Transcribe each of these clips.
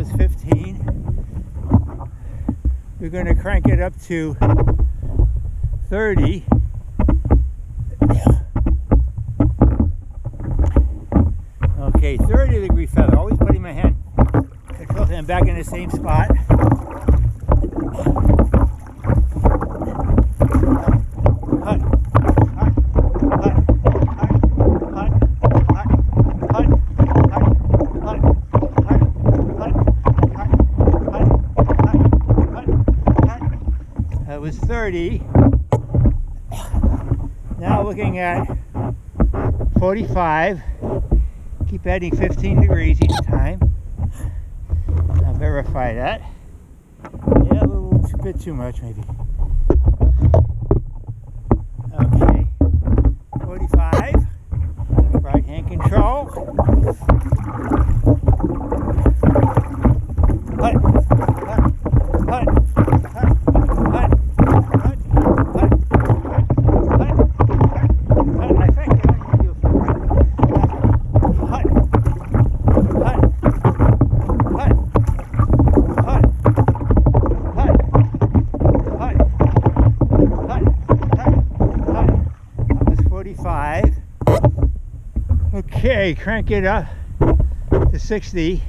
was 15. We're going to crank it up to 30. Okay, 30-degree feather. Always putting my hand back in the same spot. That was 30. Now looking at 45. Keep adding 15 degrees each time. I'll verify that. Yeah, a little bit too much maybe. Okay. 45. Right hand control. Hut, hut, hut, hut, hut, hut, hut, hut, hut. I think I don't need to do hut, hut, hut, hut, hut, hut, hut, hut. That was 45. Okay, crank it up to 60.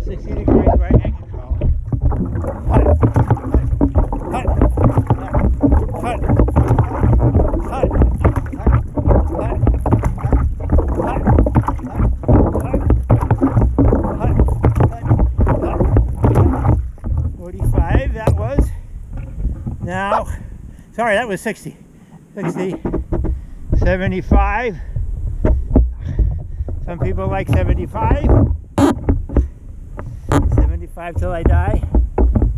60 degrees right hand control. Hut, hut, hut, hut, hut, hut, hut, 45, that was. Now, sorry, that was 60. 60, 75. Some people like 75. 75 till I die.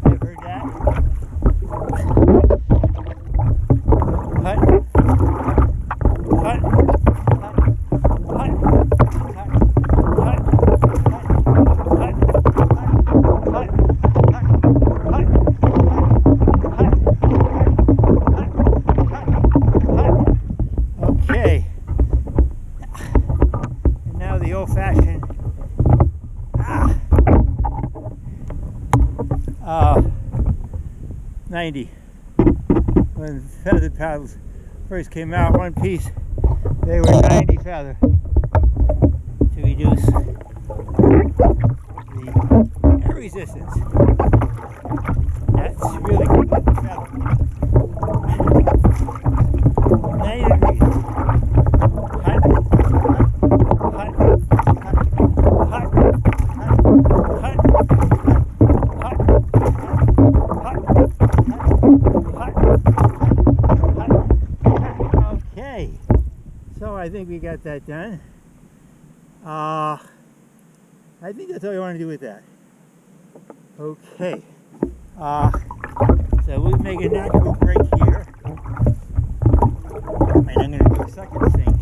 I've heard that. Hut, hut, hut, hut, hut, okay. And now the old-fashioned 90. When feathered paddles first came out, one piece, they were 90 feather to reduce the air resistance. That's really good with the feather. 90 degrees. Hut, hut, hut, hut, hut, hut. Okay, so I think we got that done. I think that's all I want to do with that. Okay, so we'll make a natural break here, and I'm going to do a second sink.